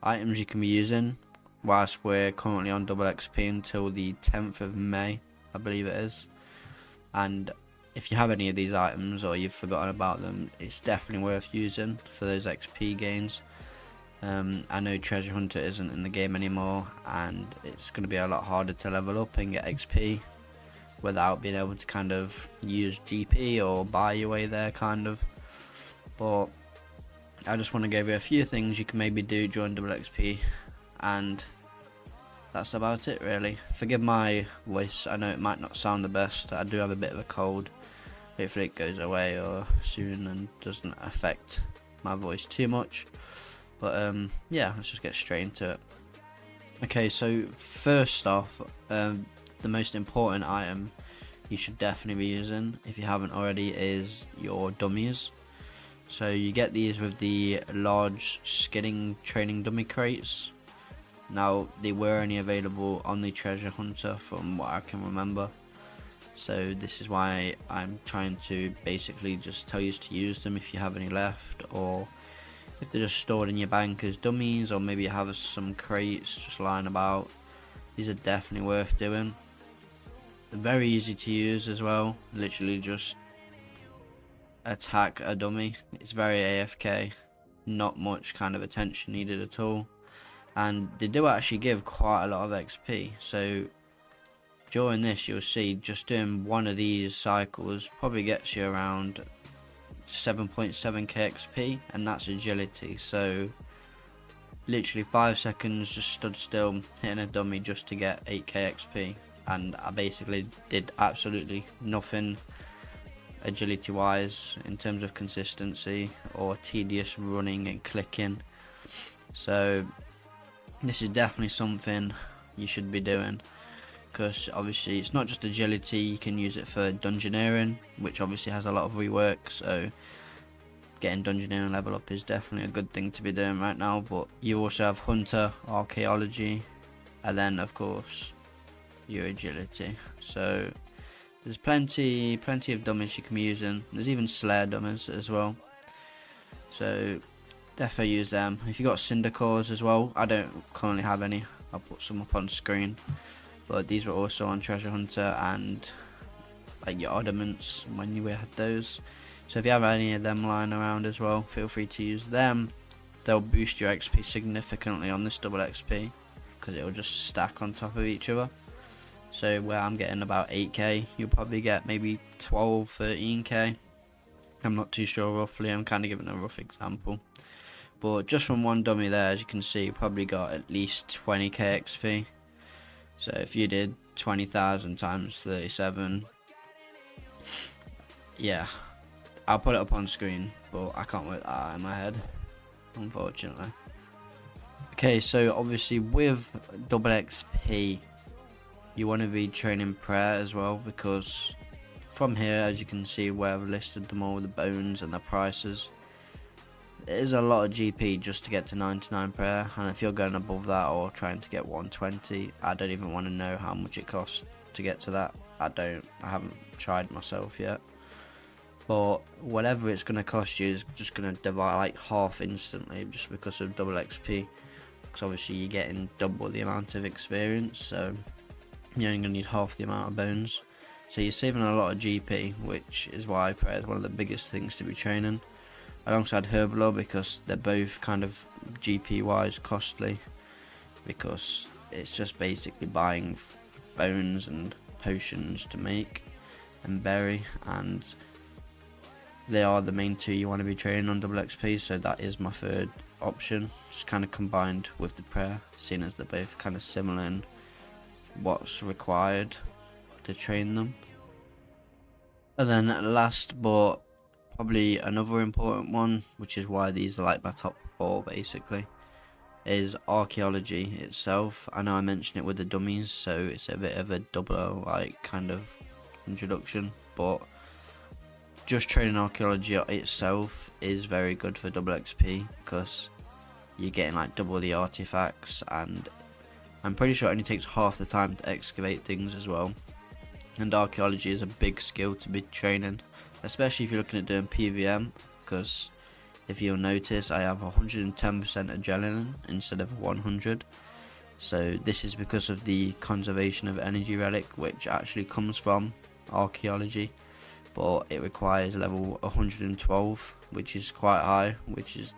items you can be using whilst we're currently on double XP until the 10th of May, I believe it is. And if you have any of these items or you've forgotten about them, it's definitely worth using for those XP gains. I know Treasure Hunter isn't in the game anymore, and it's going to be a lot harder to level up and get XP without being able to kind of use GP or buy your way there kind of. But I just want to give you a few things you can maybe do during double XP, and that's about it really. Forgive my voice, I know it might not sound the best. I do have a bit of a cold. Hopefully it goes away or soon and doesn't affect my voice too much. But yeah, let's just get straight into it. Okay, so first off, the most important item you should definitely be using, if you haven't already, is your dummies. So you get these with the large skinning training dummy crates. Now, they were only available on the Treasure Hunter from what I can remember. So this is why I'm trying to basically just tell you to use them if you have any left, or if they're just stored in your bank as dummies, or maybe you have some crates just lying about. These are definitely worth doing. They're very easy to use as well. Literally just attack a dummy. It's very AFK, not much kind of attention needed at all, and they do actually give quite a lot of XP. So during this, you'll see just doing one of these cycles probably gets you around 7.7k XP, and that's agility. So literally 5 seconds just stood still hitting a dummy just to get 8k XP, and I basically did absolutely nothing agility wise in terms of consistency or tedious running and clicking. So this is definitely something you should be doing, because obviously it's not just agility, you can use it for dungeoneering, which obviously has a lot of rework. So getting dungeoneering level up is definitely a good thing to be doing right now. But you also have Hunter, Archaeology, and then of course your agility. So there's plenty of dummies you can be using. There's even Slayer dummies as well, so definitely use them. If you got Cinder cores as well, I don't currently have any, I'll put some up on screen, but these were also on Treasure Hunter and like your ornaments when you had those. So if you have any of them lying around as well, feel free to use them. They'll boost your XP significantly on this double XP, because it will just stack on top of each other. So where I'm getting about 8k, you'll probably get maybe 12, 13k. I'm not too sure roughly, I'm kind of giving a rough example. But just from one dummy there, as you can see, you probably got at least 20k XP. So if you did 20,000 times 37, yeah, I'll put it up on screen, but I can't work that out in my head, unfortunately. Okay, so obviously with double XP, you want to be training prayer as well, because from here, as you can see where I've listed them all, the bones and the prices, it is a lot of GP just to get to 99 prayer, and if you're going above that or trying to get 120, I don't even want to know how much it costs to get to that. I haven't tried myself yet, but whatever it's going to cost you is just going to divide like half instantly, just because of double XP, because obviously you're getting double the amount of experience, so you're only going to need half the amount of bones. So you're saving a lot of GP, which is why prayer is one of the biggest things to be training, alongside herblore, because they're both kind of GP wise costly, because it's just basically buying bones and potions to make and bury, and they are the main two you want to be training on double XP. So that is my third option, just kind of combined with the prayer, seeing as they're both kind of similar in what's required to train them. And then last but probably another important one, which is why these are like my top 4 basically, is Archaeology itself. I know I mentioned it with the dummies, so it's a bit of a double like kind of introduction, but just training Archaeology itself is very good for double XP, because you're getting like double the artifacts, and I'm pretty sure it only takes half the time to excavate things as well. And Archaeology is a big skill to be training, especially if you're looking at doing PVM, because if you'll notice, I have 110% adrenaline instead of 100. So this is because of the conservation of energy relic, which actually comes from archaeology, but it requires level 112, which is quite high, which is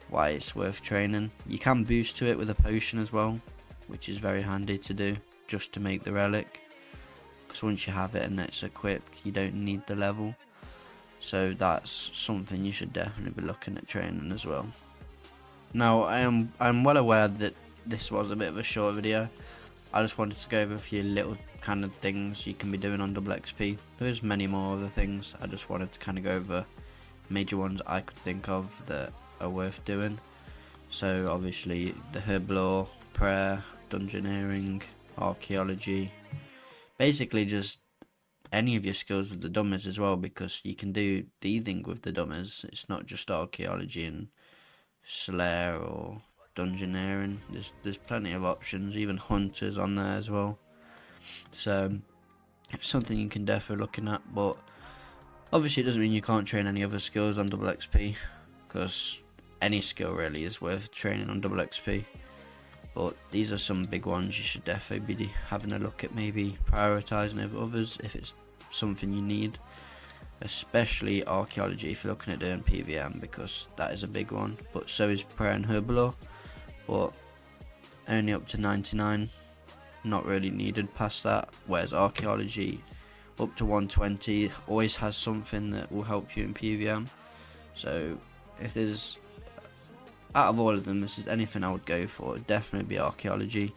why it's worth training. You can boost to it with a potion as well, which is very handy to do just to make the relic, because once you have it and it's equipped, you don't need the level. So that's something you should definitely be looking at training as well. Now I'm well aware that this was a bit of a short video. I just wanted to go over a few little kind of things you can be doing on double XP. There's many more other things. I just wanted to kind of go over major ones I could think of that are worth doing. So obviously the herblore, prayer, dungeoneering, archaeology, basically just any of your skills with the dummies as well, because you can do thieving with the dummies. It's not just archaeology and slayer or dungeoneering. There's plenty of options, even hunters on there as well. So it's something you can definitely looking at, but obviously it doesn't mean you can't train any other skills on double XP, because any skill really is worth training on double XP. But these are some big ones you should definitely be having a look at, maybe prioritising over others if it's something you need. Especially archaeology if you're looking at doing PVM, because that is a big one. But so is prayer and herblore, but only up to 99, not really needed past that. Whereas archaeology up to 120 always has something that will help you in PVM. So if there's, out of all of them, this is anything I would go for, it'd definitely be archaeology.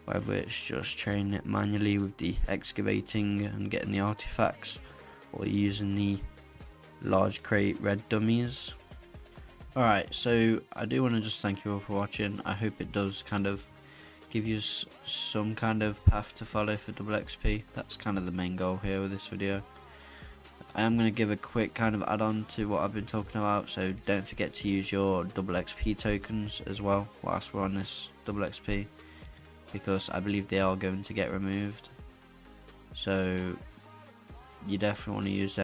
Whether it's just training it manually with the excavating and getting the artifacts, or using the large crate red dummies. Alright, so I do want to just thank you all for watching. I hope it does kind of give you some kind of path to follow for double XP. That's kind of the main goal here with this video. I am going to give a quick kind of add-on to what I've been talking about, so don't forget to use your double XP tokens as well whilst we're on this double XP, because I believe they are going to get removed. So you definitely want to use them.